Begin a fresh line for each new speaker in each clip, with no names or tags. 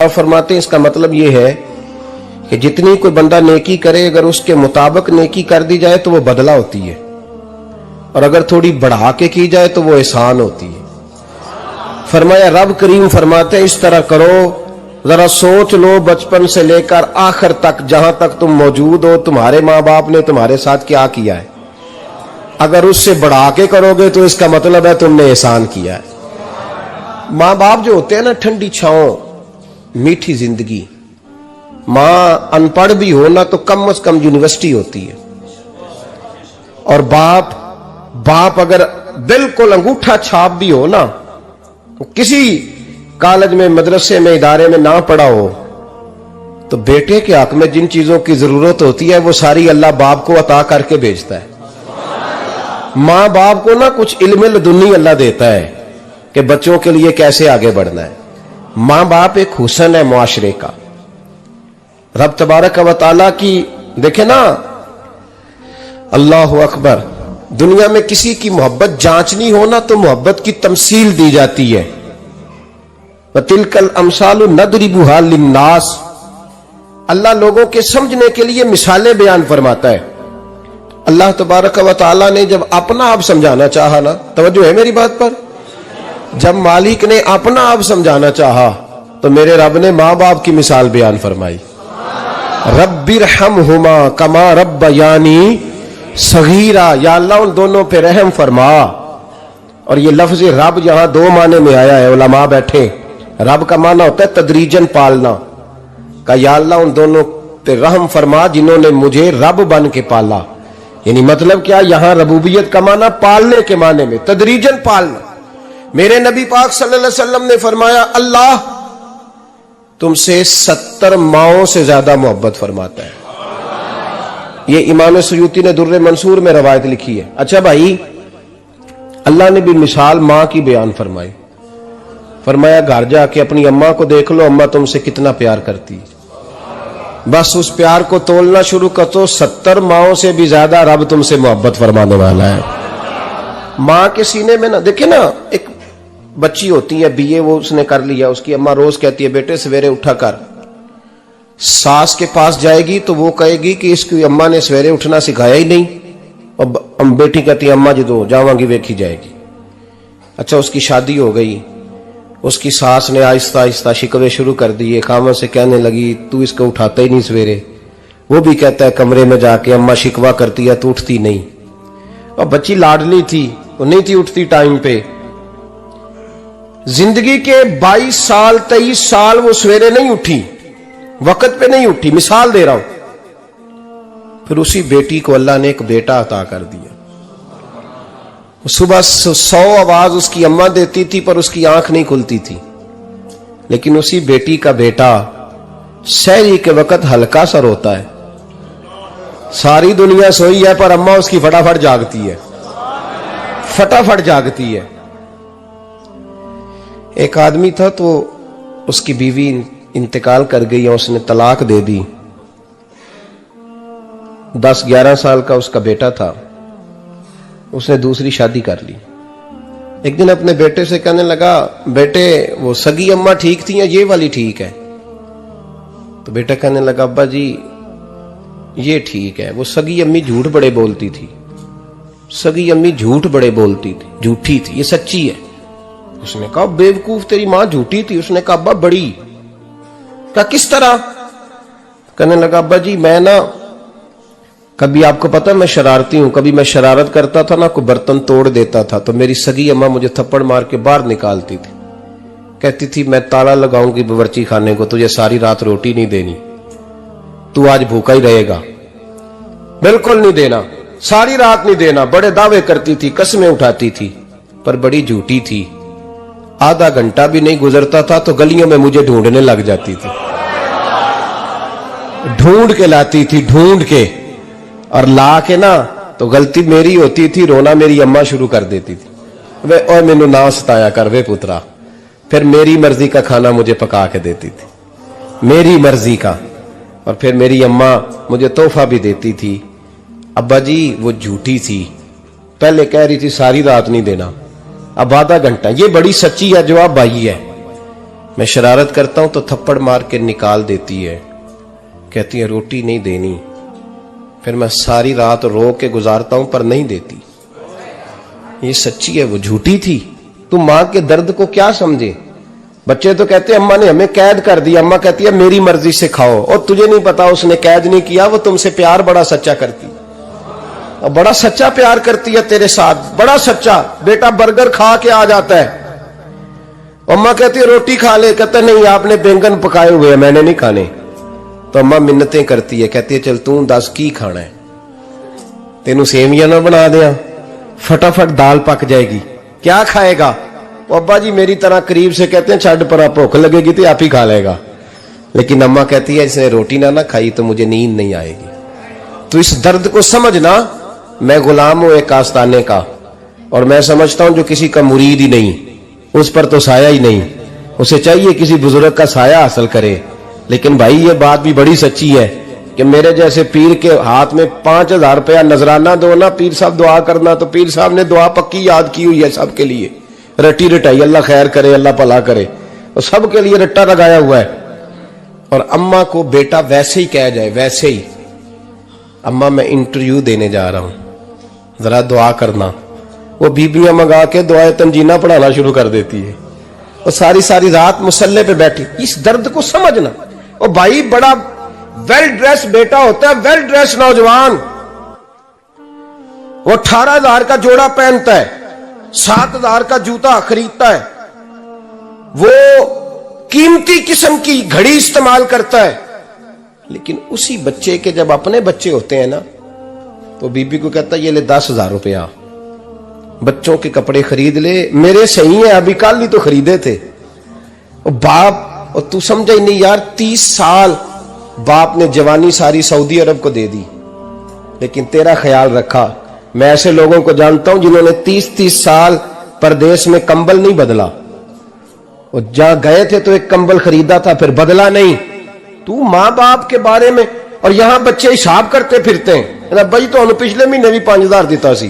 اور فرماتے ہیں اس کا مطلب یہ ہے کہ جتنی کوئی بندہ نیکی کرے اگر اس کے مطابق نیکی کر دی جائے تو وہ بدلہ ہوتی ہے، اور اگر تھوڑی بڑھا کے کی جائے تو وہ احسان ہوتی ہے۔ فرمایا رب کریم فرماتے ہیں اس طرح کرو، ذرا سوچ لو بچپن سے لے کر آخر تک جہاں تک تم موجود ہو تمہارے ماں باپ نے تمہارے ساتھ کیا کیا ہے، اگر اس سے بڑھا کے کرو گے تو اس کا مطلب ہے تم نے احسان کیا ہے۔ ماں باپ جو ہوتے ہیں نا، ٹھنڈی چھاؤں، میٹھی زندگی، ماں ان پڑھ بھی ہو نا تو کم از کم یونیورسٹی ہوتی ہے، اور باپ اگر بالکل انگوٹھا چھاپ بھی ہو نا، کسی کالج میں مدرسے میں ادارے میں نہ پڑھا ہو، تو بیٹے کے حق میں جن چیزوں کی ضرورت ہوتی ہے وہ ساری اللہ باپ کو عطا کر کے بھیجتا ہے۔ ماں باپ کو نا کچھ علم لدنی اللہ دیتا ہے کہ بچوں کے لیے کیسے آگے بڑھنا ہے۔ ماں باپ ایک حسن ہے معاشرے کا۔ رب تبارک و تعالیٰ کی دیکھیں نا، اللہ اکبر، دنیا میں کسی کی محبت جانچنی ہو نا تو محبت کی تمثیل دی جاتی ہے۔ وَتِلْكَ الْأَمْثَالُ نَضْرِبُهَا لِلنَّاسِ، اللہ لوگوں کے سمجھنے کے لیے مثالیں بیان فرماتا ہے۔ اللہ تبارک و تعالیٰ نے جب اپنا آپ سمجھانا چاہا نا، توجہ ہے میری بات پر، جب مالک نے اپنا آپ سمجھانا چاہا تو میرے رب نے ماں باپ کی مثال بیان فرمائی۔ رب ارحمہما کما ربیانی صغیرا، یا اللہ ان دونوں پہ رحم فرما۔ اور یہ لفظ رب یہاں دو معنی میں آیا ہے، علماء بیٹھے، رب کا معنی ہوتا ہے تدریجن پالنا، کہ یا اللہ ان دونوں پہ رحم فرما جنہوں نے مجھے رب بن کے پالا۔ یعنی مطلب کیا، یہاں ربوبیت کا معنی پالنے کے معنی میں، تدریجن پالنا۔ میرے نبی پاک صلی اللہ علیہ وسلم نے فرمایا اللہ تم سے 70 ماؤں سے زیادہ محبت فرماتا ہے۔ یہ امام سیوطی نے در منصور میں روایت لکھی ہے۔ اچھا بھائی، اللہ نے بھی مثال ماں کی بیان فرمائی، فرمایا گھر جا کے اپنی اماں کو دیکھ لو، اماں تم سے کتنا پیار کرتی ہے، بس اس پیار کو تولنا شروع کر تو 70 ماؤں سے بھی زیادہ رب تم سے محبت فرمانے والا ہے۔ ماں کے سینے میں نا، دیکھیں نا، ایک بچی ہوتی ہے BA، وہ اس نے کر لیا، اس کی اماں روز کہتی ہے بیٹے سویرے اٹھا کر، ساس کے پاس جائے گی تو وہ کہے گی کہ اس کی اماں نے سویرے اٹھنا سکھایا ہی نہیں، اور بیٹی کہتی ہے اماں جدو جاواں گی ویکھی جائے گی۔ اچھا اس کی شادی ہو گئی، اس کی ساس نے آہستہ آہستہ شکوے شروع کر دیے، خامن سے کہنے لگی تو اس کو اٹھاتا ہی نہیں سویرے، وہ بھی کہتا ہے کمرے میں جا کے اماں شکوہ کرتی ہے تو اٹھتی نہیں، اور بچی لاڈلی تھی، وہ نہیں تھی اٹھتی ٹائم پہ۔ زندگی کے 22 سال 23 سال وہ سویرے نہیں اٹھی، وقت پہ نہیں اٹھی، مثال دے رہا ہوں۔ پھر اسی بیٹی کو اللہ نے ایک بیٹا عطا کر دیا۔ صبح 100 آواز اس کی اماں دیتی تھی پر اس کی آنکھ نہیں کھلتی تھی، لیکن اسی بیٹی کا بیٹا سحری کے وقت ہلکا سا روتا ہے، ساری دنیا سوئی ہے پر اماں اس کی فٹافٹ جاگتی ہے، فٹافٹ جاگتی ہے۔ ایک آدمی تھا تو اس کی بیوی انتقال کر گئی اور اس نے طلاق دے دی، 10-11 سال کا اس کا بیٹا تھا، اس نے دوسری شادی کر لی۔ ایک دن اپنے بیٹے سے کہنے لگا بیٹے وہ سگی اماں ٹھیک تھی یا یہ والی ٹھیک ہے؟ تو بیٹا کہنے لگا ابا جی یہ ٹھیک ہے، وہ سگی امی جھوٹ بڑے بولتی تھی، سگی امی جھوٹ بڑے بولتی تھی، جھوٹی تھی، یہ سچی ہے۔ اس نے کہا بیوقوف تیری ماں جھوٹی تھی؟ اس نے کہا ابا بڑی۔ کہا کس طرح؟ کہنے لگا ابا جی میں نا کبھی، آپ کو پتا میں شرارتی ہوں، کبھی میں شرارت کرتا تھا نا، کوئی برتن توڑ دیتا تھا تو میری سگی اماں مجھے تھپڑ مار کے باہر نکالتی تھی، کہتی تھی میں تالا لگاؤں گی باورچی خانے کو، تجھے ساری رات روٹی نہیں دینی، تو آج بھوکا ہی رہے گا، بالکل نہیں دینا، ساری رات نہیں دینا۔ بڑے دعوے کرتی تھی، قسمیں اٹھاتی تھی، پر بڑی جھوٹی تھی۔ آدھا گھنٹہ بھی نہیں گزرتا تھا تو گلیوں میں مجھے ڈھونڈنے لگ جاتی تھی، ڈھونڈ کے لاتی تھی، ڈھونڈ کے، اور لا کے نا تو غلطی میری ہوتی تھی، رونا میری اماں شروع کر دیتی تھی، وے اوے مینوں نہ ستایا کر وے پترا۔ پھر میری مرضی کا کھانا مجھے پکا کے دیتی تھی، میری مرضی کا، اور پھر میری اماں مجھے تحفہ بھی دیتی تھی۔ ابا جی وہ جھوٹی تھی، پہلے کہہ رہی تھی ساری رات نہیں دینا، اب آدھا گھنٹہ، یہ بڑی سچی ہے، جواب بھائی ہے، میں شرارت کرتا ہوں تو تھپڑ مار کے نکال دیتی ہے، کہتی ہے روٹی نہیں دینی، پھر میں ساری رات رو کے گزارتا ہوں پر نہیں دیتی۔ یہ سچی ہے، وہ جھوٹی تھی۔ تو ماں کے درد کو کیا سمجھے؟ بچے تو کہتے ہیں اماں نے ہمیں قید کر دیا، اماں کہتی ہے میری مرضی سے کھاؤ، اور تجھے نہیں پتا اس نے قید نہیں کیا، وہ تم سے پیار بڑا سچا کرتی، اور بڑا سچا پیار کرتی ہے تیرے ساتھ، بڑا سچا۔ بیٹا برگر کھا کے آ جاتا ہے، اماں کہتی ہے روٹی کھا لے، کہتا ہے نہیں آپ نے بینگن پکائے ہوئے ہیں میں نے نہیں کھانے، تو اماں منتیں کرتی ہے، کہتی ہے چل توں دس کی کھانا ہے، تینوں سیویاں نہ بنا دیا، فٹافٹ دال پک جائے گی، کیا کھائے گا؟ ابا جی میری طرح قریب سے کہتے ہیں چھڈ پر بھوک لگے گی تو آپ ہی کھا لے گا، لیکن اماں کہتی ہے اس نے روٹی نہ کھائی تو مجھے نیند نہیں آئے گی۔ تو اس درد کو سمجھنا، میں غلام ہوں ایک آستانے کا، اور میں سمجھتا ہوں جو کسی کا مرید ہی نہیں اس پر تو سایہ ہی نہیں، اسے چاہیے کسی بزرگ کا سایہ حاصل کرے۔ لیکن بھائی یہ بات بھی بڑی سچی ہے کہ میرے جیسے پیر کے ہاتھ میں 5000 روپیہ نذرانہ دو نا، پیر صاحب دعا کرنا، تو پیر صاحب نے دعا پکی یاد کی ہوئی ہے سب کے لیے، رٹی رٹائی، اللہ خیر کرے اللہ بھلا کرے، اور سب کے لیے رٹا لگایا ہوا ہے۔ اور اماں کو بیٹا ویسے ہی کہہ جائے، ویسے ہی اماں میں انٹرویو دینے جا رہا ہوں ذرا دعا کرنا، وہ بیبیاں منگا کے دعائے تنجینہ پڑھانا شروع کر دیتی ہے، اور ساری رات مسلح پہ بیٹھی۔ اس درد کو سمجھنا۔ اور بھائی بڑا ویل ڈریس بیٹا ہوتا ہے، ویل ڈریس نوجوان، وہ 18,000 کا جوڑا پہنتا ہے، 7,000 کا جوتا خریدتا ہے، وہ قیمتی قسم کی گھڑی استعمال کرتا ہے، لیکن اسی بچے کے جب اپنے بچے ہوتے ہیں نا تو بی بی کو کہتا ہے یہ لے 10,000 روپیہ بچوں کے کپڑے خرید لے، میرے صحیح ہیں ابھی کل ہی تو خریدے تھے۔ اور باپ، اور تو سمجھا ہی نہیں یار، 30 سال باپ نے جوانی ساری سعودی عرب کو دے دی، لیکن تیرا خیال رکھا۔ میں ایسے لوگوں کو جانتا ہوں جنہوں نے 30 سال پردیس میں کمبل نہیں بدلا، اور جہاں گئے تھے تو ایک کمبل خریدا تھا پھر بدلا نہیں۔ تو ماں باپ کے بارے میں، اور یہاں بچے حساب کرتے پھرتے ہیں، بھائی تو انہوں پچھلے مہینے بھی 5,000 دیتا سی،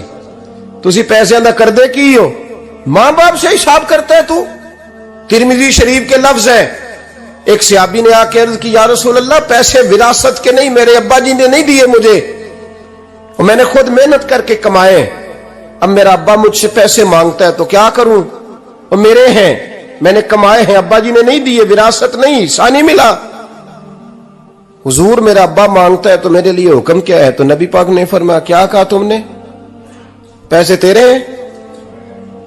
تسی پیسے اندر کر دے کی ہو، ماں باپ سے حساب کرتا ہے تو۔ ترمذی شریف کے لفظ ہیں، ایک صحابی نے آ کے عرض کی یا رسول اللہ پیسے وراثت کے نہیں، میرے ابا جی نے نہیں دیے مجھے، اور میں نے خود محنت کر کے کمائے، اب میرا ابا مجھ سے پیسے مانگتا ہے تو کیا کروں، اور میرے ہیں میں نے کمائے ہیں، ابا جی نے نہیں دیے، وراثت نہیں، حصہ نہیں ملا۔ حضور میرا ابا مانگتا ہے تو میرے لیے حکم کیا ہے؟ تو نبی پاک نے فرمایا کیا کہا تم نے؟ پیسے تیرے ہیں؟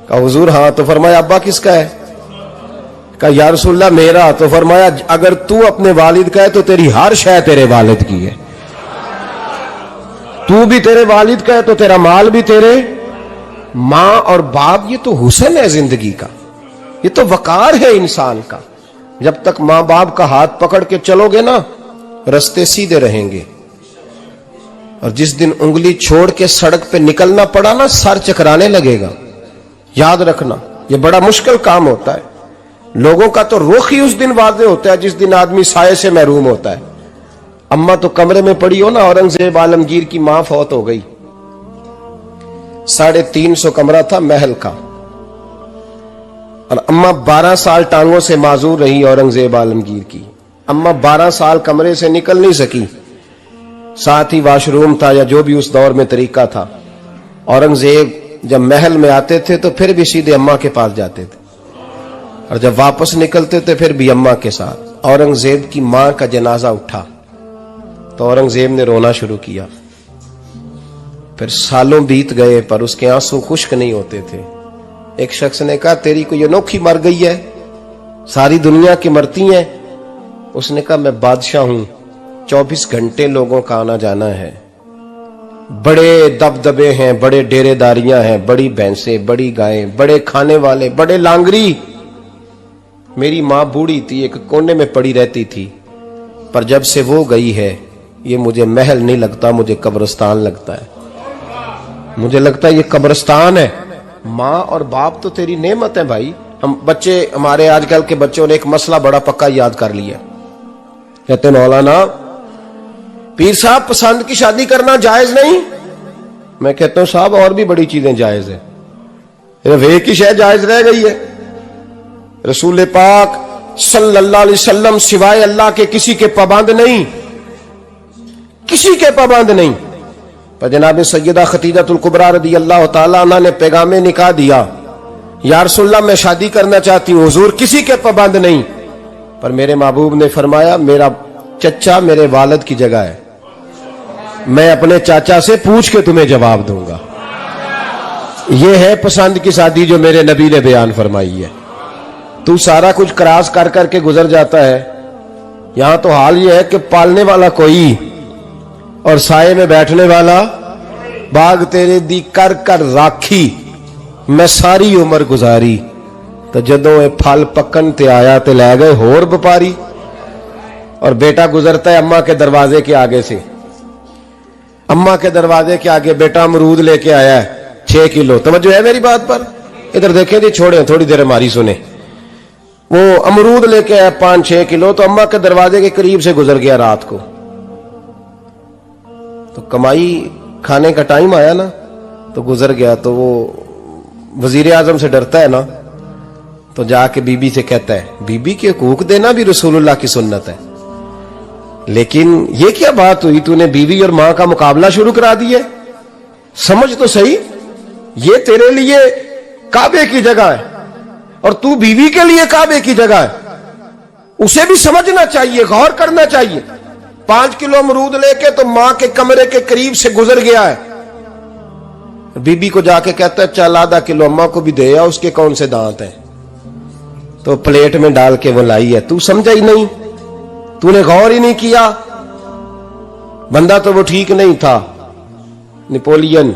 کہا حضور ہاں۔ تو فرمایا ابا کس کا ہے؟ کہا یا رسول اللہ میرا۔ تو فرمایا اگر تو اپنے والد کا ہے تو تیری ہر شے تیرے والد کی ہے، تو بھی تیرے والد کا ہے تو تیرا مال بھی تیرے۔ ماں اور باپ یہ تو حسن ہے زندگی کا، یہ تو وقار ہے انسان کا۔ جب تک ماں باپ کا ہاتھ پکڑ کے چلو گے نا رستے سیدھے رہیں گے، اور جس دن انگلی چھوڑ کے سڑک پہ نکلنا پڑا نا سر چکرانے لگے گا۔ یاد رکھنا یہ بڑا مشکل کام ہوتا ہے، لوگوں کا تو رخ ہی اس دن واضح ہوتا ہے جس دن آدمی سائے سے محروم ہوتا ہے۔ اماں تو کمرے میں پڑی ہو نا، اورنگزیب عالمگیر کی ماں فوت ہو گئی، 350 کمرہ تھا محل کا، اور اماں 12 سال ٹانگوں سے معذور رہی اورنگزیب عالمگیر کی۔ اماں 12 سال کمرے سے نکل نہیں سکی، ساتھ ہی واش روم تھا یا جو بھی اس دور میں طریقہ تھا۔ اورنگزیب جب محل میں آتے تھے تو پھر بھی سیدھے اماں کے پاس جاتے تھے، اور جب واپس نکلتے تھے پھر بھی اماں کے ساتھ۔ اورنگزیب کی ماں کا جنازہ اٹھا تو اورنگزیب نے رونا شروع کیا، پھر سالوں بیت گئے پر اس کے آنسو خشک نہیں ہوتے تھے۔ ایک شخص نے کہا تیری کوئی انوکھی مر گئی ہے، ساری دنیا کی مرتی ہیں؟ اس نے کہا میں بادشاہ ہوں، 24 گھنٹے لوگوں کا آنا جانا ہے، بڑے دبدبے ہیں، بڑے ڈیرے داریاں ہیں، بڑی بھینسیں، بڑی گائیں، بڑے کھانے والے، بڑے لانگری۔ میری ماں بوڑھی تھی، ایک کونے میں پڑی رہتی تھی، پر جب سے وہ گئی ہے یہ مجھے محل نہیں لگتا، مجھے قبرستان لگتا ہے، مجھے لگتا ہے یہ قبرستان ہے۔ ماں اور باپ تو تیری نعمت ہے بھائی۔ ہم بچے، ہمارے آج کل کے بچوں نے ایک مسئلہ بڑا پکا یاد کر لیا، کہتے مولانا پیر صاحب پسند کی شادی کرنا جائز نہیں؟ میں کہتا ہوں صاحب اور بھی بڑی چیزیں جائز ہیں، ایک ہی شے جائز رہ گئی ہے۔ رسول پاک صلی اللہ علیہ وسلم سوائے اللہ کے کسی کے پابند نہیں، کسی کے پابند نہیں۔ پر جناب سیدہ خدیجہ الکبریٰ رضی اللہ تعالیٰ عنہ نے پیغام نکاح دیا، یا رسول اللہ میں شادی کرنا چاہتی ہوں، حضور کسی کے پابند نہیں۔ پر میرے محبوب نے فرمایا میرا چچا میرے والد کی جگہ ہے، میں اپنے چاچا سے پوچھ کے تمہیں جواب دوں گا۔ یہ ہے پسند کی شادی جو میرے نبی نے بیان فرمائی ہے۔ تو سارا کچھ کراس کر کر کے گزر جاتا ہے، یہاں تو حال یہ ہے کہ پالنے والا کوئی اور سائے میں بیٹھنے والا، باغ تیرے دی کر کر راکھی میں ساری عمر گزاری، تو جدوں اے پھل پکن تے آیا تے لے گئے ہور بپاری۔ اور بیٹا گزرتا ہے اماں کے دروازے کے آگے سے، اماں کے دروازے کے آگے بیٹا امرود لے کے آیا ہے 6 کلو۔ توجہ ہے میری بات پر؟ ادھر دیکھیں جی، چھوڑیں تھوڑی دیر ہماری سنیں۔ وہ امرود لے کے آیا 5-6 کلو، تو اماں کے دروازے کے قریب سے گزر گیا رات کو، تو کمائی کھانے کا ٹائم آیا نا، تو گزر گیا۔ تو وہ وزیر اعظم سے ڈرتا ہے نا، تو جا کے بی بی سے کہتا ہے بی بی کے حقوق دینا بھی رسول اللہ کی سنت ہے۔ لیکن یہ کیا بات ہوئی، تو نے بیوی اور ماں کا مقابلہ شروع کرا دیے؟ سمجھ تو صحیح، یہ تیرے لیے کعبے کی جگہ ہے اور تو بیوی کے لیے کعبے کی جگہ ہے، اسے بھی سمجھنا چاہیے، غور کرنا چاہیے۔ 5 کلو امرود لے کے تو ماں کے کمرے کے قریب سے گزر گیا ہے، بی بی کو جا کے کہتا ہے چل آدھا کلو اماں کو بھی دے آ، اس کے کون سے دانت ہیں، تو پلیٹ میں ڈال کے وہ لائی ہے۔ تو سمجھا ہی نہیں، تو نے غور ہی نہیں کیا۔ بندہ تو وہ ٹھیک نہیں تھا، نپولین،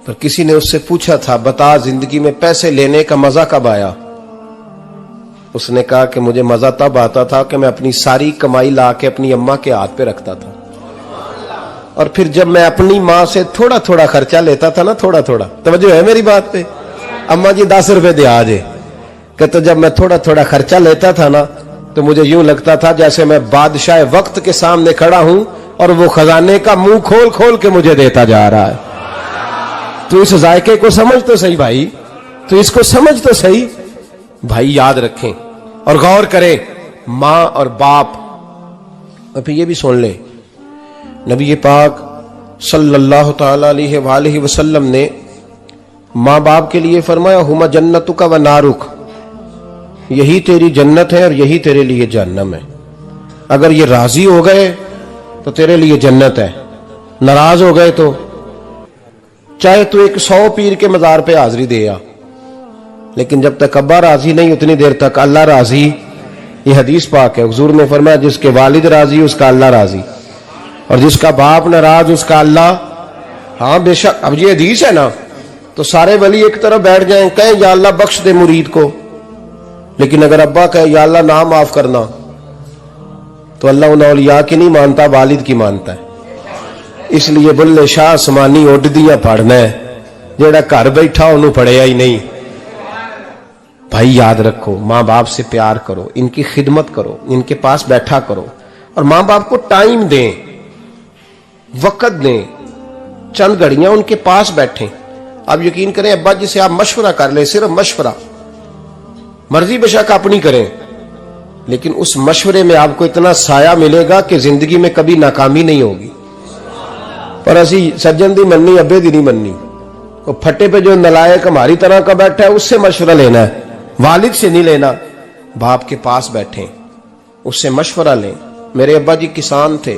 پر کسی نے اس سے پوچھا تھا بتا زندگی میں پیسے لینے کا مزہ کب آیا؟ اس نے کہا کہ مجھے مزہ تب آتا تھا کہ میں اپنی ساری کمائی لا کے اپنی اماں کے ہاتھ پہ رکھتا تھا، اور پھر جب میں اپنی ماں سے تھوڑا تھوڑا خرچہ لیتا تھا نا، تھوڑا تھوڑا، توجہ ہے میری بات پہ؟ اماں جی 10 روپے دے آجے، کہ تو جب میں تھوڑا تھوڑا خرچہ لیتا تھا نا، تو مجھے یوں لگتا تھا جیسے میں بادشاہ وقت کے سامنے کھڑا ہوں اور وہ خزانے کا منہ کھول کھول کے مجھے دیتا جا رہا ہے۔ تو اس ذائقے کو سمجھ تو صحیح بھائی، تو اس کو سمجھ تو صحیح بھائی، یاد رکھیں اور غور کریں۔ ماں اور باپ، اور پھر یہ بھی سن لیں، نبی پاک صلی اللہ تعالی علیہ وآلہ وسلم نے ماں باپ کے لیے فرمایا ہما جنتک و نارک، یہی تیری جنت ہے اور یہی تیرے لیے جہنم ہے۔ اگر یہ راضی ہو گئے تو تیرے لیے جنت ہے، ناراض ہو گئے تو چاہے تو ایک 100 پیر کے مزار پہ حاضری دے آ، لیکن جب تک ابا راضی نہیں اتنی دیر تک اللہ راضی۔ یہ حدیث پاک ہے، حضور نے فرمایا جس کے والد راضی اس کا اللہ راضی، اور جس کا باپ ناراض اس کا اللہ۔ ہاں بے شک، اب یہ حدیث ہے نا، تو سارے ولی ایک طرف بیٹھ جائیں کہیں یا اللہ بخش دے مرید کو، لیکن اگر ابا کہے یا اللہ نہ معاف کرنا، تو اللہ ان اولیاء کی نہیں مانتا، والد کی مانتا ہے۔ اس لیے بلے شاہ سمانی اڈ دیا پڑھنا ہے، جیڑا گھر بیٹھا انہوں پڑھیا ہی نہیں۔ بھائی یاد رکھو، ماں باپ سے پیار کرو، ان کی خدمت کرو، ان کے پاس بیٹھا کرو، اور ماں باپ کو ٹائم دیں، وقت دیں، چند گھڑیاں ان کے پاس بیٹھیں۔ آپ یقین کریں ابا جی سے آپ مشورہ کر لیں، صرف مشورہ، مرضی بے شک اپنی کریں، لیکن اس مشورے میں آپ کو اتنا سایہ ملے گا کہ زندگی میں کبھی ناکامی نہیں ہوگی۔ اور اسی سجن دی مننی ابے دی نہیں مننی، وہ پھٹے پہ جو نلائق ہماری طرح کا بیٹھا ہے اس سے مشورہ لینا ہے، والد سے نہیں لینا۔ باپ کے پاس بیٹھیں، اس سے مشورہ لیں۔ میرے ابا جی کسان تھے،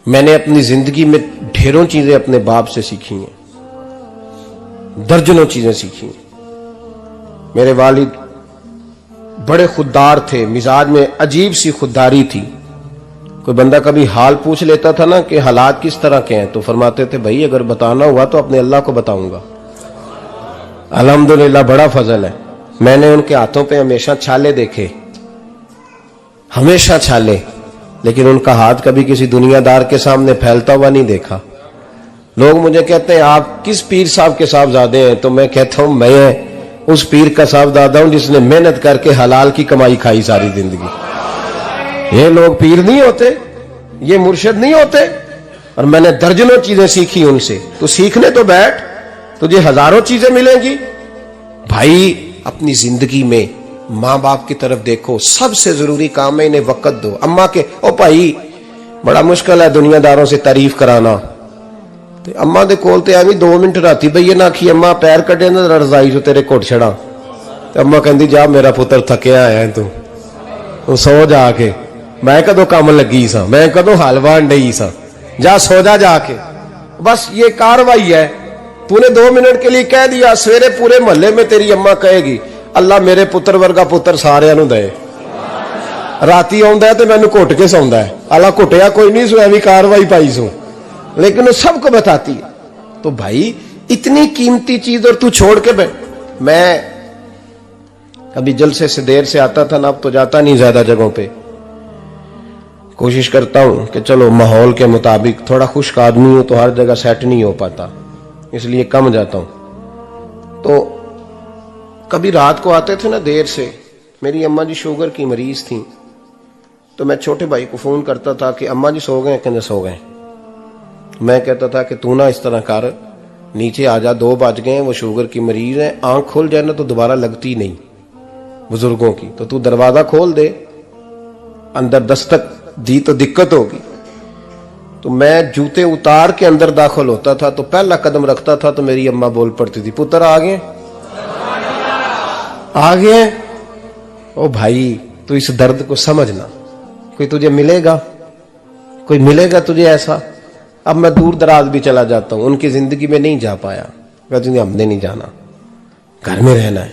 میں نے اپنی زندگی میں ڈھیروں چیزیں اپنے باپ سے سیکھی ہیں، درجنوں چیزیں سیکھی ہیں۔ میرے والد بڑے خوددار تھے، مزاج میں عجیب سی خودداری تھی۔ کوئی بندہ کبھی حال پوچھ لیتا تھا نا کہ حالات کس طرح کے ہیں، تو فرماتے تھے بھائی اگر بتانا ہوا تو اپنے اللہ کو بتاؤں گا۔ الحمدللہ بڑا فضل ہے، میں نے ان کے ہاتھوں پہ ہمیشہ چھالے دیکھے، ہمیشہ چھالے، لیکن ان کا ہاتھ کبھی کسی دنیا دار کے سامنے پھیلتا ہوا نہیں دیکھا۔ لوگ مجھے کہتے ہیں آپ کس پیر صاحب کے صاحبزادے ہیں، تو میں کہتا ہوں میں اس پیر کا صاحبزادہ ہوں جس نے محنت کر کے حلال کی کمائی کھائی ساری زندگی۔ یہ لوگ پیر نہیں ہوتے، یہ مرشد نہیں ہوتے، اور میں نے درجنوں چیزیں سیکھی ان سے۔ تو سیکھنے تو بیٹھ، تجھے ہزاروں چیزیں ملیں گی۔ بھائی اپنی زندگی میں ماں باپ کی طرف دیکھو، سب سے ضروری کام ہے انہیں وقت دو. اما کے او بھائی بڑا مشکل ہے دنیا داروں سے تعریف کرانا، تے اما دے کول تے ایویں 2 منٹ راتی بھئی نہ آکھی اما پیر کڈے نہ رضائی جو تیرے گھٹ چھڑا، تے اما کہندی جا میرا پتر تھکیا ہے تو سو جا کے، میں کدو کام لگی سا، میں کدو حل وان ڈئی سا، جا سو جا کے. بس یہ کاروائی ہے. تو نے 2 منٹ کے لیے کہہ دیا، سویرے پورے محلے میں تیری اما کہے گی اللہ میرے پتر ورگا پتر سارے نو دے. راتی آندا ہے تو مینوں گھٹ کے سوندا ہے، اللہ گھٹیا کوئی نہیں سو ایویں کاروائی پائی سو، لیکن وہ سب کو بتاتی ہے. تو بھائی اتنی قیمتی چیز اور تو چھوڑ کے میں کبھی جلسے سے دیر سے آتا تھا نا، اب تو جاتا نہیں زیادہ جگہوں پہ، کوشش کرتا ہوں کہ چلو ماحول کے مطابق، تھوڑا خشک آدمی ہوں تو ہر جگہ سیٹ نہیں ہو پاتا، اس لیے کم جاتا ہوں. تو کبھی رات کو آتے تھے نا دیر سے، میری اماں جی شوگر کی مریض تھیں، تو میں چھوٹے بھائی کو فون کرتا تھا کہ اماں جی سو گئے، کہنے سو گئے. میں کہتا تھا کہ تو نہ اس طرح کر، نیچے آ جا، 2 بج گئے، وہ شوگر کی مریض ہے، آنکھ کھل جائے نا تو دوبارہ لگتی نہیں بزرگوں کی، تو دروازہ کھول دے، اندر دستک دی تو دقت ہوگی. تو میں جوتے اتار کے اندر داخل ہوتا تھا تو پہلا قدم رکھتا تھا تو میری اماں بول پڑتی تھی پتر آ گئے. او بھائی تو اس درد کو سمجھنا، کوئی تجھے ملے گا، کوئی ملے گا تجھے ایسا. اب میں دور دراز بھی چلا جاتا ہوں، ان کی زندگی میں نہیں جا پایا، کہتے ہیں ہم نے نہیں جانا، گھر میں رہنا ہے.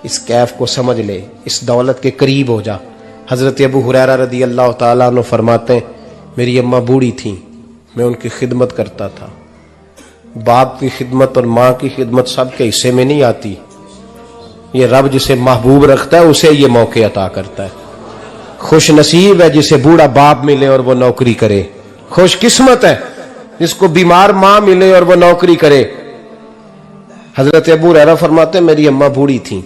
اس کیف کو سمجھ لے، اس دولت کے قریب ہو جا. حضرت ابو ہریرہ رضی اللہ تعالیٰ عنہ فرماتے ہیں میری اماں بوڑھی تھیں، میں ان کی خدمت کرتا تھا. باپ کی خدمت اور ماں کی خدمت سب کے حصے میں نہیں آتی، یہ رب جسے محبوب رکھتا ہے اسے یہ موقع عطا کرتا ہے. خوش نصیب ہے جسے بوڑھا باپ ملے اور وہ نوکری کرے، خوش قسمت ہے جس کو بیمار ماں ملے اور وہ نوکری کرے. حضرت ابو ہریرہ فرماتے ہیں میری اماں بوڑھی تھیں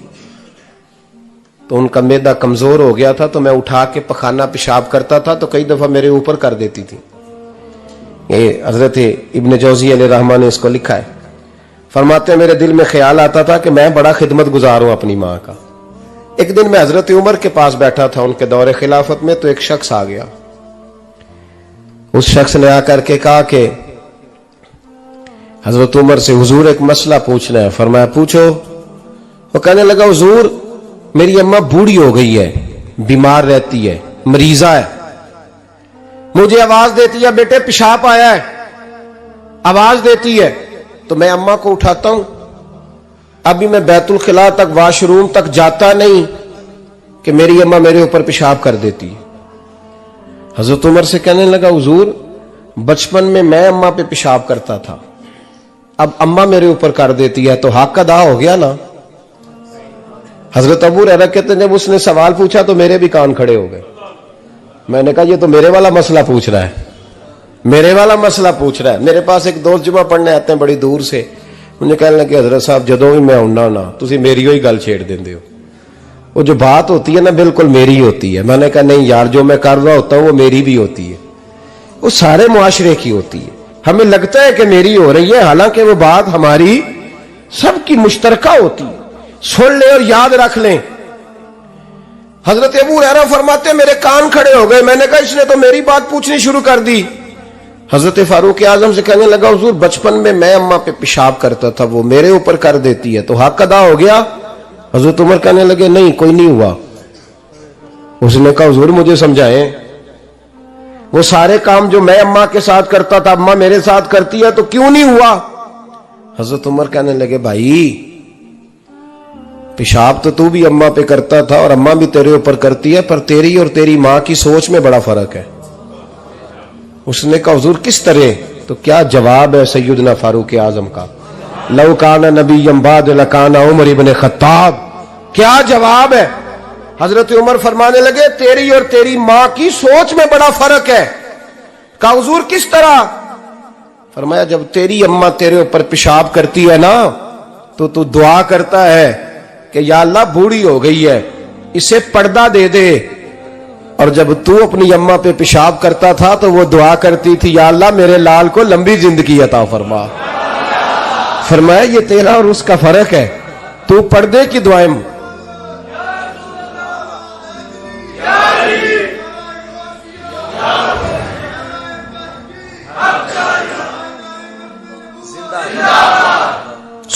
تو ان کا معدہ کمزور ہو گیا تھا، تو میں اٹھا کے پخانہ پیشاب کرتا تھا تو کئی دفعہ میرے اوپر کر دیتی تھی. یہ حضرت ابن جوزی علیہ رحمہ نے اس کو لکھا ہے. فرماتے ہیں میرے دل میں خیال آتا تھا کہ میں بڑا خدمت گزار ہوں اپنی ماں کا. ایک دن میں حضرت عمر کے پاس بیٹھا تھا ان کے دور خلافت میں، تو ایک شخص آ گیا. اس شخص نے آ کر کے کہا کہ حضرت عمر سے حضور ایک مسئلہ پوچھنا ہے. فرمایا پوچھو. وہ کہنے لگا حضور میری اماں بوڑھی ہو گئی ہے، بیمار رہتی ہے، مریضہ ہے، مجھے آواز دیتی ہے بیٹے پیشاب آیا ہے، آواز دیتی ہے تو میں اماں کو اٹھاتا ہوں. ابھی میں بیت الخلاء تک، واش روم تک جاتا نہیں کہ میری اماں میرے اوپر پیشاب کر دیتی ہے. حضرت عمر سے کہنے لگا حضور بچپن میں اماں پہ پیشاب کرتا تھا، اب اماں میرے اوپر کر دیتی ہے تو حق ادا ہو گیا نا. حضرت ابو ہریرہ کہتے ہیں جب اس نے سوال پوچھا تو میرے بھی کان کھڑے ہو گئے. میں نے کہا یہ تو میرے والا مسئلہ پوچھ رہا ہے، میرے والا مسئلہ پوچھ رہا ہے. میرے پاس ایک دوست جمعہ پڑھنے آتے ہیں بڑی دور سے، مجھے کہنے لگے حضرت صاحب جدوں بھی میں آنا نا تسی میری ہوئی گل چھیڑ دیندے ہو، وہ جو بات ہوتی ہے نا بالکل میری ہوتی ہے. میں نے کہا نہیں یار جو میں کر رہا ہوتا ہوں وہ میری بھی ہوتی ہے، وہ سارے معاشرے کی ہوتی ہے. ہمیں لگتا ہے کہ میری ہو رہی ہے، حالانکہ وہ بات ہماری سب کی مشترکہ ہوتی ہے. سن لیں اور یاد رکھ لیں. حضرت ابو ہریرہ فرماتے ہیں میرے کان کھڑے ہو گئے. میں نے کہا اس نے تو میری بات پوچھنی شروع کر دی. حضرت فاروق اعظم سے کہنے لگا حضور بچپن میں اماں پہ پیشاب کرتا تھا، وہ میرے اوپر کر دیتی ہے تو حق ادا ہو گیا. حضرت عمر کہنے لگے نہیں کوئی نہیں ہوا. اس نے کہا حضور مجھے سمجھائیں، وہ سارے کام جو میں اماں کے ساتھ کرتا تھا اماں میرے ساتھ کرتی ہے تو کیوں نہیں ہوا. حضرت عمر کہنے لگے بھائی پیشاب تو بھی اماں پہ کرتا تھا اور اماں بھی تیرے اوپر کرتی ہے، پر تیری اور تیری ماں کی سوچ میں بڑا فرق ہے. اس نے کہا حضور کس طرح؟ تو کیا جواب ہے سیدنا فاروق اعظم کا، لو کان نبی بعد لکان عمر ابن خطاب. کیا جواب ہے؟ حضرت عمر فرمانے لگے تیری اور تیری ماں کی سوچ میں بڑا فرق ہے. کہا حضور کس طرح؟ فرمایا جب تیری اماں تیرے اوپر پیشاب کرتی ہے نا تو دعا کرتا ہے کہ یا اللہ بوڑھی ہو گئی ہے اسے پردہ دے دے، اور جب تو اپنی اماں پہ پیشاب کرتا تھا تو وہ دعا کرتی تھی یا اللہ میرے لال کو لمبی زندگی عطا فرما. فرمایا یہ تیرا اور اس کا فرق ہے، تو پردے کی دعائیں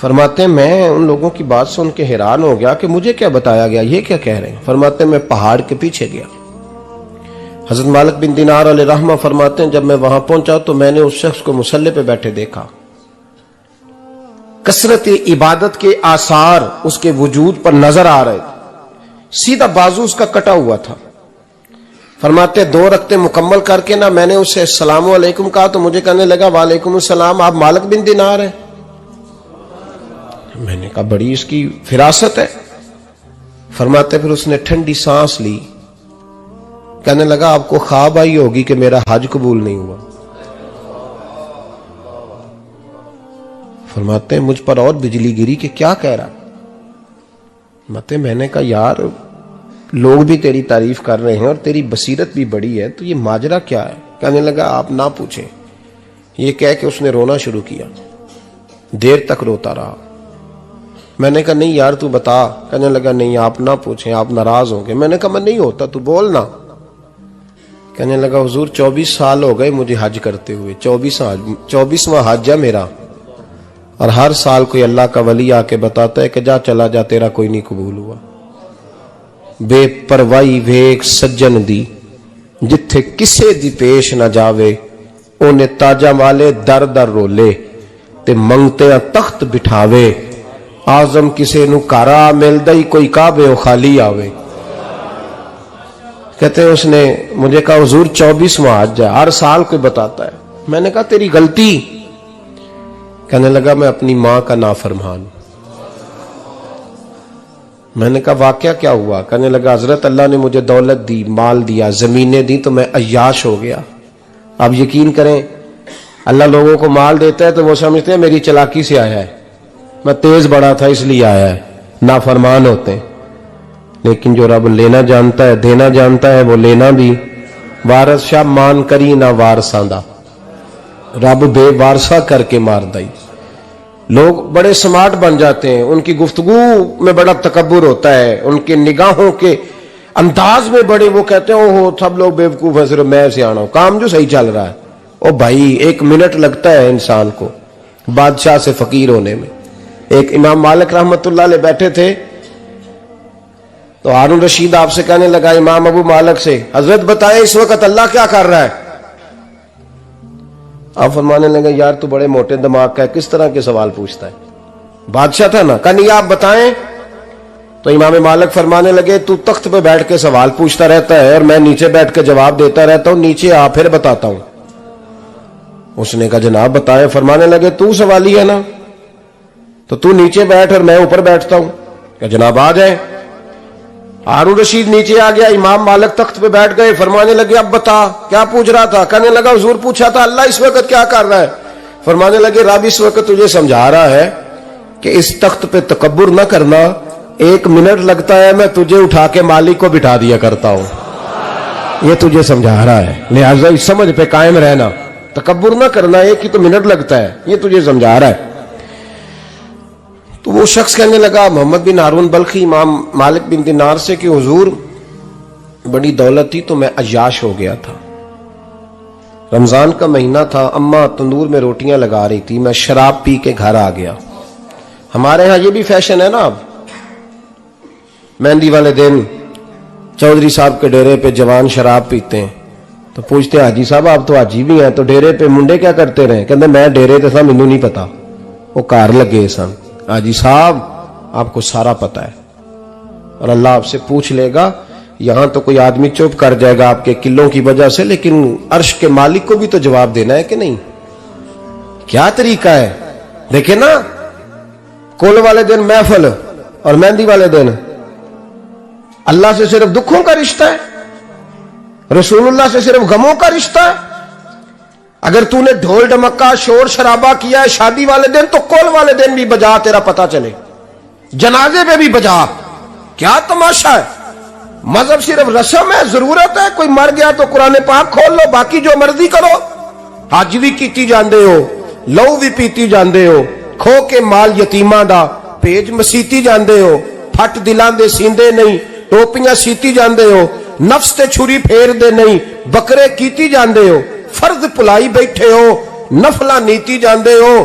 فرماتے ہیں میں ان لوگوں کی بات سن کے حیران ہو گیا کہ مجھے کیا بتایا گیا، یہ کیا کہہ رہے ہیں؟ فرماتے ہیں میں پہاڑ کے پیچھے گیا. حضرت مالک بن دینار علیہ رحمہ فرماتے ہیں جب میں وہاں پہنچا تو میں نے اس شخص کو مصلی پہ بیٹھے دیکھا. کثرت عبادت کے آثار اس کے وجود پر نظر آ رہے تھے. سیدھا بازو اس کا کٹا ہوا تھا. فرماتے 2 رکعتیں مکمل کر کے نا میں نے اسے السلام علیکم کہا تو مجھے کہنے لگا وعلیکم السلام، آپ مالک بن دینار ہیں؟ میں نے کہا بڑی اس کی فراست ہے. فرماتے پھر اس نے ٹھنڈی سانس لی، کہنے لگا آپ کو خواب آئی ہوگی کہ میرا حج قبول نہیں ہوا. فرماتے ہیں مجھ پر اور بجلی گری کہ کیا کہہ رہا. فرماتے میں نے کہا یار لوگ بھی تیری تعریف کر رہے ہیں اور تیری بصیرت بھی بڑی ہے، تو یہ ماجرا کیا ہے؟ کہنے لگا آپ نہ پوچھیں. یہ کہہ کے اس نے رونا شروع کیا. دیر تک روتا رہا. میں نے کہا نہیں یار تو بتا. کہنے لگا نہیں آپ نہ پوچھیں، آپ ناراض ہوں گے. میں نے کہا میں نہیں ہوتا، تو بولنا. کہنے لگا حضور 24 سال ہو گئے مجھے حج کرتے ہوئے، 24واں حج ہے میرا، اور ہر سال کوئی اللہ کا ولی آ کے بتاتا ہے کہ جا چلا جا تیرا کوئی نہیں قبول ہوا. بے پروائی ویک سجن دی جتھے کسے دی پیش نہ جاوے، اونے تاجا والے در در رولے تے منگتے تخت بٹھاوے. آزم کسے نو کارا ملدا ہی کوئی کعبے او خالی آوے. کہتے ہیں اس نے مجھے کہا حضور 24واں حج ہے، ہر سال کوئی بتاتا ہے. میں نے کہا تیری غلطی. کہنے لگا میں اپنی ماں کا نافرمان. میں نے کہا واقعہ کیا ہوا؟ کہنے لگا حضرت اللہ نے مجھے دولت دی، مال دیا، زمینیں دی تو میں عیاش ہو گیا. آپ یقین کریں اللہ لوگوں کو مال دیتا ہے تو وہ سمجھتے ہیں میری چلاکی سے آیا ہے، میں تیز بڑا تھا اس لیے آیا ہے. نافرمان ہوتے ہیں. لیکن جو رب لینا جانتا ہے دینا جانتا ہے وہ لینا بھی. وارث شاہ مان کری نہ وارثاں دا، رب بے وارثہ کر کے مار دائی. لوگ بڑے سمارٹ بن جاتے ہیں، ان کی گفتگو میں بڑا تکبر ہوتا ہے، ان کے نگاہوں کے انداز میں بڑے وہ کہتے ہیں اوہ سب لوگ بیوقوف ہیں صرف میں سیانا ہوں، کام جو صحیح چل رہا ہے. او بھائی 1 منٹ لگتا ہے انسان کو بادشاہ سے فقیر ہونے میں. ایک امام مالک رحمت اللہ علیہ بیٹھے تھے تو ہارون رشید آپ سے کہنے لگا امام ابو مالک سے حضرت بتائیں اس وقت اللہ کیا کر رہا ہے؟ آپ فرمانے لگے یار تو بڑے موٹے دماغ کا ہے، کس طرح کے سوال پوچھتا ہے؟ بادشاہ تھا نا. کہا نہیں آپ بتائیں. تو امام مالک فرمانے لگے تو تخت پہ بیٹھ کے سوال پوچھتا رہتا ہے اور میں نیچے بیٹھ کے جواب دیتا رہتا ہوں، نیچے آ پھر بتاتا ہوں. اس نے کہا جناب بتائیں. فرمانے لگے تو سوالی ہے نا، تو تو نیچے بیٹھ اور میں اوپر بیٹھتا ہوں. کہ جناب آ جائیں. ہارون رشید نیچے آ گیا، امام مالک تخت پہ بیٹھ گئے. فرمانے لگے اب بتا کیا پوچھ رہا تھا؟ کہنے لگا حضور پوچھا تھا اللہ اس وقت کیا کر رہا ہے. فرمانے لگے رب اس وقت تجھے سمجھا رہا ہے کہ اس تخت پہ تکبر نہ کرنا، 1 منٹ لگتا ہے میں تجھے اٹھا کے مالک کو بٹھا دیا کرتا ہوں. یہ تجھے سمجھا رہا ہے، لہٰذا اس سمجھ پہ قائم رہنا، تکبر نہ کرنا، 1 ہی تو منٹ لگتا ہے، یہ تجھے سمجھا رہا ہے. تو وہ شخص کہنے لگا محمد بن ہارون بلخی امام مالک بن دینار سے کہ حضور بڑی دولت تھی تو میں عیاش ہو گیا تھا. رمضان کا مہینہ تھا، اماں تندور میں روٹیاں لگا رہی تھی، میں شراب پی کے گھر آ گیا. ہمارے ہاں یہ بھی فیشن ہے نا، اب مہندی والے دن چودھری صاحب کے ڈیرے پہ جوان شراب پیتے ہیں تو پوچھتے ہیں حاجی صاحب آپ تو حاجی بھی ہیں تو ڈیرے پہ منڈے کیا کرتے رہے؟ کہتے میں ڈیرے تے تھا مینوں نہیں پتا، وہ کار لگے سن. حاجی صاحب آپ کو سارا پتا ہے اور اللہ آپ سے پوچھ لے گا. یہاں تو کوئی آدمی چپ کر جائے گا آپ کے قلوں کی وجہ سے، لیکن عرش کے مالک کو بھی تو جواب دینا ہے کہ نہیں؟ کیا طریقہ ہے؟ دیکھیں نا کول والے دن محفل اور مہندی والے دن اللہ سے صرف دکھوں کا رشتہ ہے، رسول اللہ سے صرف غموں کا رشتہ ہے. اگر تو نے ڈھول ڈمکا شور شرابہ کیا ہے شادی والے دن تو کول والے دن بھی بجا، تیرا پتہ چلے، جنازے پہ بھی بجا. کیا تماشا ہے؟ مذہب صرف رسم ہے، ضرورت ہے. کوئی مر گیا تو قرآن پاک کھول لو، باقی جو مرضی کرو. حج بھی کیتی جاندے ہو، لہو بھی پیتی جاندے ہو، کھو کے مال یتیماں دا پیج مسیتی جاندے ہو، پھٹ دلاں دے سیندے نہیں، ٹوپیاں سیتی جاندے ہو، نفس تے چھری پھیر دے نہیں، بکرے کیتی جاندے ہو، فرض پلائی بیٹھے ہو، نفلہ نیتی جاندے ہو.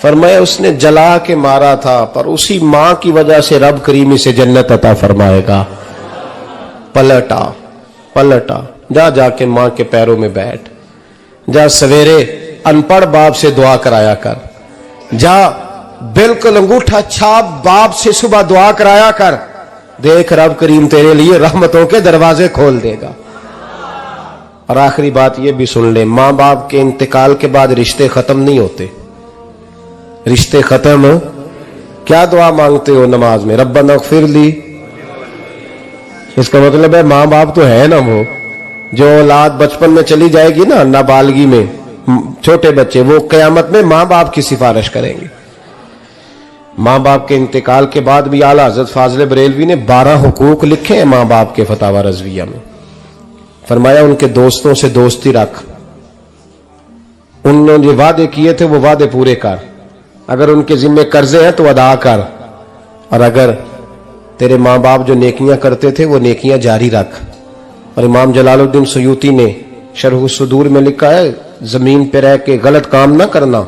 فرمایا اس نے جلا کے مارا تھا، پر اسی ماں کی وجہ سے رب کریم اسے جنت عطا فرمائے گا۔ پلٹا جا کے ماں کے پیروں میں بیٹھ، جا سویرے ان پڑھ باپ سے دعا کرایا کر، جا بالکل انگوٹھا چھاپ باپ سے صبح دعا کرایا کر، دیکھ رب کریم تیرے لیے رحمتوں کے دروازے کھول دے گا۔ اور آخری بات یہ بھی سن لے، ماں باپ کے انتقال کے بعد رشتے ختم نہیں ہوتے۔ رشتے ختم، کیا دعا مانگتے ہو نماز میں؟ ربنا اغفر لی، اس کا مطلب ہے ماں باپ تو ہے نا، وہ جو اولاد بچپن میں چلی جائے گی نا، نابالغی میں چھوٹے بچے، وہ قیامت میں ماں باپ کی سفارش کریں گے۔ ماں باپ کے انتقال کے بعد بھی اعلیٰ حضرت فاضل بریلوی نے 12 حقوق لکھے ہیں ماں باپ کے فتاوی رضویہ میں۔ فرمایا ان کے دوستوں سے دوستی رکھ، انہوں نے جو وعدے کیے تھے وہ وعدے پورے کر، اگر ان کے ذمے قرضے ہیں تو ادا کر، اور اگر تیرے ماں باپ جو نیکیاں کرتے تھے وہ نیکیاں جاری رکھ۔ اور امام جلال الدین سیوطی نے شرح الصدور میں لکھا ہے، زمین پہ رہ کے غلط کام نہ کرنا،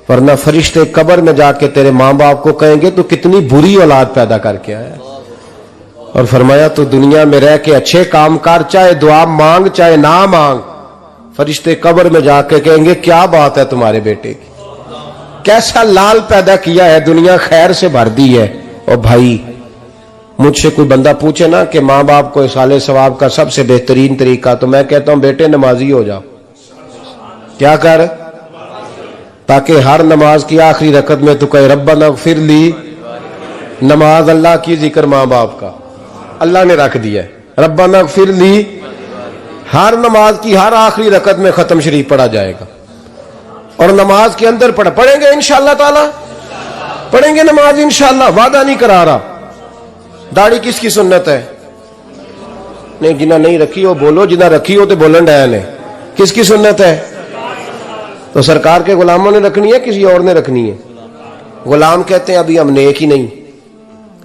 ورنہ فرشتے قبر میں جا کے تیرے ماں باپ کو کہیں گے تو کتنی بری اولاد پیدا کر کے آیا۔ اور فرمایا تو دنیا میں رہ کے اچھے کام کر، چاہے دعا مانگ چاہے نہ مانگ، فرشتے قبر میں جا کے کہیں گے کیا بات ہے تمہارے بیٹے کی، کیسا لال پیدا کیا ہے، دنیا خیر سے بھر دی ہے۔ اور بھائی مجھ سے کوئی بندہ پوچھے نا کہ ماں باپ کو اصالہ ثواب کا سب سے بہترین طریقہ، تو میں کہتا ہوں بیٹے نمازی ہو جاؤ۔ کیا کر؟ تاکہ ہر نماز کی آخری رکعت میں تو کہے ربنا اغفر لی۔ نماز اللہ کی، ذکر ماں باپ کا، اللہ نے رکھ دیا ہے ربنا اغفر لی، ہر نماز کی ہر آخری رکعت میں ختم شریف پڑھا جائے گا۔ اور نماز کے اندر پڑھیں گے انشاءاللہ تعالی، پڑھیں گے نماز انشاءاللہ، وعدہ نہیں کرا رہا۔ داڑھی کس کی سنت ہے؟ نہیں، جنہ نہیں رکھی ہو بولو، جنہ رکھی ہو تو بولن ڈایا نے۔ کس کی سنت ہے؟ تو سرکار کے غلاموں نے رکھنی ہے کسی اور نے رکھنی ہے؟ غلام کہتے ہیں ابھی ہم نیک ہی نہیں،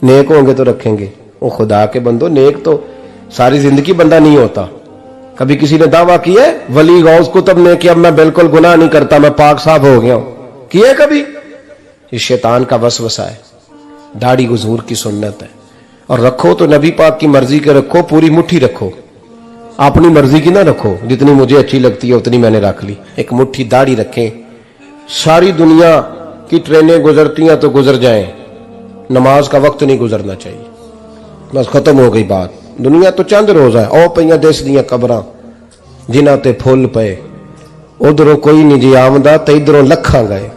نیک ہوں گے تو رکھیں گے۔ وہ خدا کے بندو، نیک تو ساری زندگی بندہ نہیں ہوتا۔ کبھی کسی نے دعویٰ کیا ہے ولی غوث کتب نے کہ اب میں بالکل گناہ نہیں کرتا، میں پاک صاف ہو گیا ہوں؟ کیا ہے کبھی؟ یہ شیطان کا وسوسہ ہے۔ داڑھی حضور کی سنت ہے، اور رکھو تو نبی پاک کی مرضی کے رکھو، پوری مٹھی رکھو، اپنی مرضی کی نہ رکھو، جتنی مجھے اچھی لگتی ہے اتنی میں نے رکھ لی۔ ایک مٹھی داڑھی رکھیں، ساری دنیا کی ٹرینیں گزرتی ہیں تو گزر جائیں، نماز کا وقت نہیں گزرنا چاہیے، بس ختم ہو گئی بات۔ دنیا تو چند روز ہے، او پئیاں دس دیاں قبراں جنہ تے پھول پے، ادھروں کوئی نہیں جی آمدہ تے ادھروں لکھاں گئے۔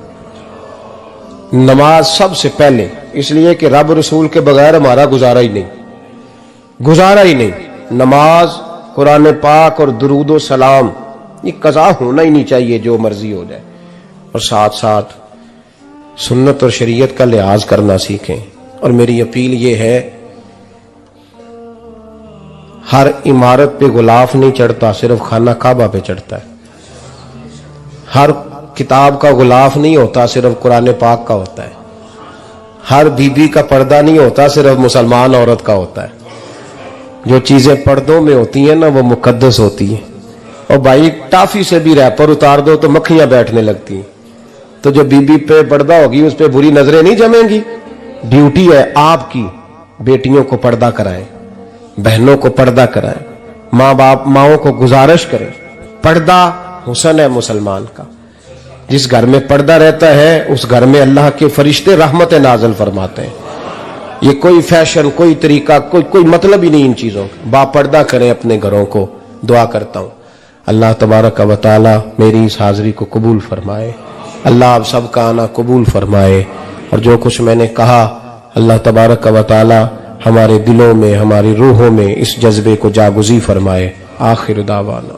نماز سب سے پہلے، اس لیے کہ رب رسول کے بغیر ہمارا گزارا ہی نہیں۔ نماز، قرآن پاک اور درود و سلام، یہ قضا ہونا ہی نہیں چاہیے، جو مرضی ہو جائے۔ اور ساتھ ساتھ سنت اور شریعت کا لحاظ کرنا سیکھیں۔ اور میری اپیل یہ ہے، ہر عمارت پہ غلاف نہیں چڑھتا، صرف خانہ کعبہ پہ چڑھتا ہے۔ ہر کتاب کا غلاف نہیں ہوتا، صرف قرآن پاک کا ہوتا ہے۔ ہر بی بی کا پردہ نہیں ہوتا، صرف مسلمان عورت کا ہوتا ہے۔ جو چیزیں پردوں میں ہوتی ہیں نا وہ مقدس ہوتی ہیں۔ اور بھائی ٹافی سے بھی ریپر اتار دو تو مکھیاں بیٹھنے لگتی ہیں، تو جو بی بی پہ پردہ ہوگی اس پہ بری نظریں نہیں جمیں گی۔ ڈیوٹی ہے آپ کی، بیٹیوں کو پردہ کرائیں، بہنوں کو پردہ کرائیں، ماؤں کو گزارش کریں۔ پردہ حسن ہے مسلمان کا۔ جس گھر میں پردہ رہتا ہے اس گھر میں اللہ کے فرشتے رحمت نازل فرماتے ہیں۔ یہ کوئی فیشن، کوئی طریقہ، کوئی مطلب ہی نہیں ان چیزوں کا۔ با پردہ کریں اپنے گھروں کو۔ دعا کرتا ہوں اللہ تبارک و تعالی میری اس حاضری کو قبول فرمائے، اللہ آپ سب کا آنا قبول فرمائے، اور جو کچھ میں نے کہا اللہ تبارک و تعالی ہمارے دلوں میں، ہماری روحوں میں اس جذبے کو جاگزی فرمائے۔ آخر دعوانا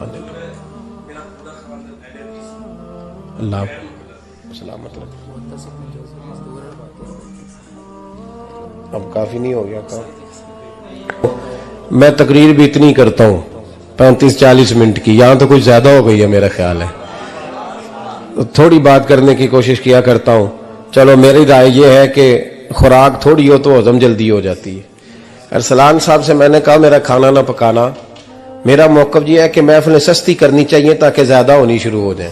اللہ سلامت رکھے۔ اب کافی نہیں ہو گیا کام؟ میں تقریر بھی اتنی کرتا ہوں 35-40 منٹ کی، یہاں تو کچھ زیادہ ہو گئی ہے میرا خیال ہے۔ تھوڑی بات کرنے کی کوشش کیا کرتا ہوں۔ چلو میری رائے یہ ہے کہ خوراک تھوڑی ہو تو ہضم جلدی ہو جاتی ہے۔ ارسلان صاحب سے میں نے کہا میرا کھانا نہ پکانا، میرا موقف یہ ہے کہ محفلیں سستی کرنی چاہیے تاکہ زیادہ ہونی شروع ہو جائیں۔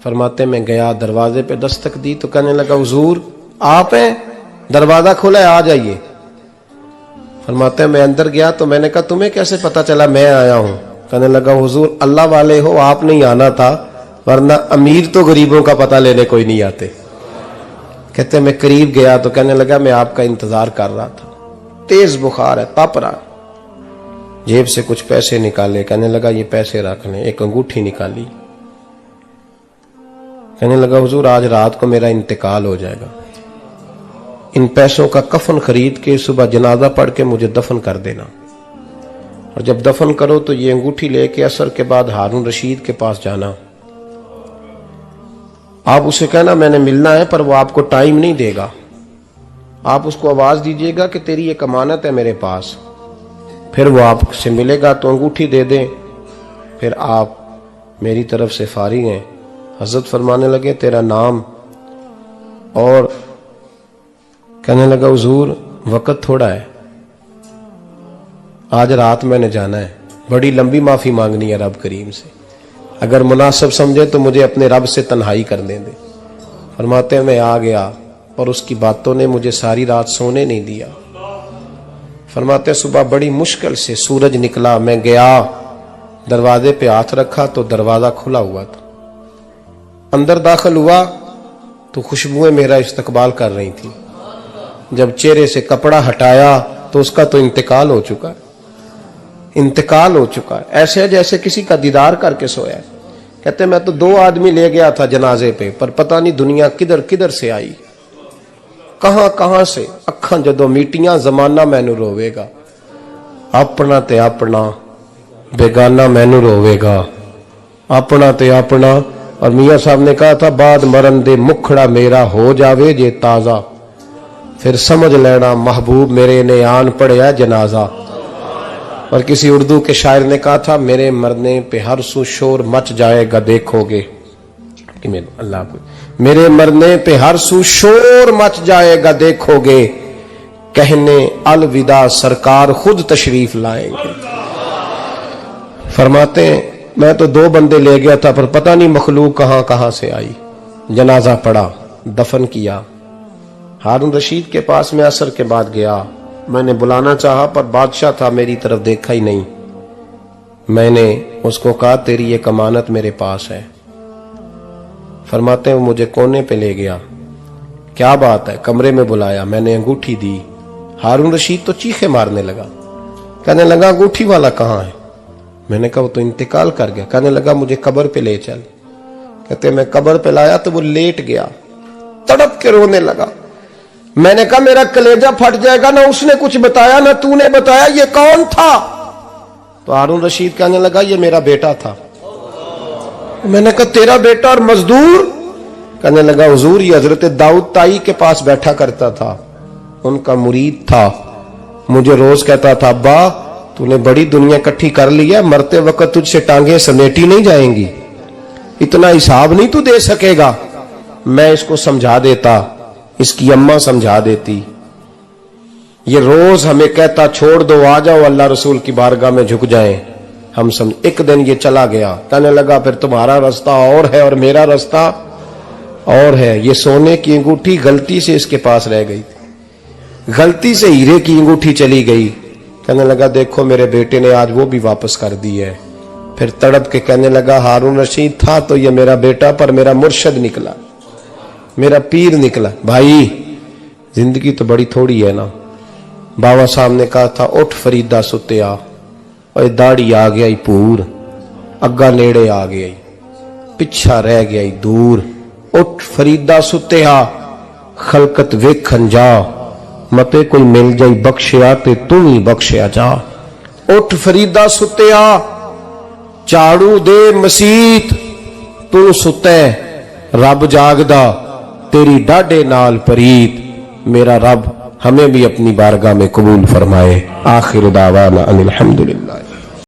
فرماتے میں گیا, دروازے پہ دستک دی تو کہنے لگا حضور آپ ہیں, دروازہ کھلا ہے آ جائیے. فرماتے ہیں میں اندر گیا تو میں نے کہا تمہیں کیسے پتا چلا میں آیا ہوں؟ کہنے لگا حضور اللہ والے ہو آپ نہیں آنا تھا, ورنہ امیر تو غریبوں کا پتہ لینے کوئی نہیں آتے. کہتے میں قریب گیا تو کہنے لگا میں آپ کا انتظار کر رہا تھا, تیز بخار ہے, تپ رہا. جیب سے کچھ پیسے نکالے, کہنے لگا یہ پیسے رکھ لیں. ایک انگوٹھی نکالی, کہنے لگا حضور آج رات کو میرا انتقال ہو جائے گا, ان پیسوں کا کفن خرید کے صبح جنازہ پڑھ کے مجھے دفن کر دینا, اور جب دفن کرو تو یہ انگوٹھی لے کے عصر کے بعد ہارون رشید کے پاس جانا. آپ اسے کہنا میں نے ملنا ہے, پر وہ آپ کو ٹائم نہیں دے گا. آپ اس کو آواز دیجئے گا کہ تیری ایک امانت ہے میرے پاس, پھر وہ آپ سے ملے گا تو انگوٹھی دے دیں, پھر آپ میری طرف سے فارغ ہیں. حضرت فرمانے لگے تیرا نام, اور کہنے لگا حضور وقت تھوڑا ہے, آج رات میں نے جانا ہے, بڑی لمبی معافی مانگنی ہے رب کریم سے, اگر مناسب سمجھے تو مجھے اپنے رب سے تنہائی کرنے دے. فرماتے ہیں میں آ گیا اور اس کی باتوں نے مجھے ساری رات سونے نہیں دیا. فرماتے ہیں صبح بڑی مشکل سے سورج نکلا, میں گیا دروازے پہ ہاتھ رکھا تو دروازہ کھلا ہوا تھا. اندر داخل ہوا تو خوشبوئیں میرا استقبال کر رہی تھی. جب چہرے سے کپڑا ہٹایا تو اس کا تو انتقال ہو چکا ہے, انتقال ہو چکا ہے, ایسے جیسے کسی کا دیدار کر کے سویا ہے. کہتے میں تو 2 آدمی لے گیا تھا جنازے پہ, پر پتہ نہیں دنیا کدھر کدھر سے آئی, کہاں کہاں سے. اکھاں جدو میٹیاں زمانہ مینو روے گا, اپنا تے اپنا بیگانہ مینو روے گا, اپنا تے اپنا. اور میاں صاحب نے کہا تھا بعد مرن دے مکھڑا میرا ہو جاوے جے تازہ, پھر سمجھ لینا محبوب میرے نے آن پڑیا جنازہ. اور کسی اردو کے شاعر نے کہا تھا میرے مرنے پہ ہر سو شور مچ جائے گا دیکھو گے, اللہ کو میرے مرنے پہ ہر سو شور مچ جائے گا دیکھو گے, کہنے الوداع سرکار خود تشریف لائیں گے. فرماتے ہیں میں تو 2 بندے لے گیا تھا, پر پتہ نہیں مخلوق کہاں کہاں سے آئی. جنازہ پڑا, دفن کیا. ہارون رشید کے پاس میں عصر کے بعد گیا, میں نے بلانا چاہا پر بادشاہ تھا, میری طرف دیکھا ہی نہیں. میں نے اس کو کہا تیری ایک امانت میرے پاس ہے. فرماتے ہیں وہ مجھے کونے پہ لے گیا, کیا بات ہے, کمرے میں بلایا, میں نے انگوٹھی دی. ہارون رشید تو چیخے مارنے لگا, کہنے لگا انگوٹھی والا کہاں ہے؟ میں نے کہا وہ تو انتقال کر گیا. کہنے لگا مجھے قبر پہ لے چل. کہتے میں قبر پہ لایا تو وہ لیٹ گیا, تڑپ کے رونے لگا. میں نے کہا میرا کلیجہ پھٹ جائے گا, نہ اس نے کچھ بتایا نہ تو نے بتایا, یہ کون تھا؟ تو ہارون رشید کہنے لگا یہ میرا بیٹا تھا. میں نے کہا تیرا بیٹا اور مزدور؟ کہنے لگا حضور یہ حضرت داؤد تائی کے پاس بیٹھا کرتا تھا, ان کا مرید تھا, مجھے روز کہتا تھا ابا تو نے بڑی دنیا کٹھی کر لی ہے, مرتے وقت تجھ سے ٹانگیں سمیٹی نہیں جائیں گی, اتنا حساب نہیں تو دے سکے گا. میں اس کو سمجھا دیتا, اس کی اماں سمجھا دیتی. یہ روز ہمیں کہتا چھوڑ دو آ جاؤ اللہ رسول کی بارگاہ میں جھک جائیں, ہم سمجھ. ایک دن یہ چلا گیا, کہنے لگا پھر تمہارا راستہ اور ہے اور میرا راستہ اور ہے. یہ سونے کی انگوٹھی غلطی سے اس کے پاس رہ گئی تھی, غلطی سے ہیرے کی انگوٹھی چلی گئی. کہنے لگا دیکھو میرے بیٹے نے آج وہ بھی واپس کر دی ہے. پھر تڑپ کے کہنے لگا ہارون رشید تھا تو یہ میرا بیٹا, پر میرا مرشد نکلا, میرا پیر نکلا. بھائی زندگی تو بڑی تھوڑی ہے نا. بابا صاحب نے کہا تھا اٹھ فریدہ ستیا, اور داڑھی آ گیا پور, اگا نیڑے آ گیا پچھا رہ گیا دور. اٹھ فریدہ ستیا خلقت ویکھن جا, متے کوئی مل جائی بخشیا تے تو ہی بخشیا جا. اٹھ فریدہ ستیا چاڑو دے مسیت, تو ستے رب جاگدا تیری ڈاڈے نال پریت. میرا رب ہمیں بھی اپنی بارگاہ میں قبول فرمائے. آخر دعوانا ان الحمدللہ.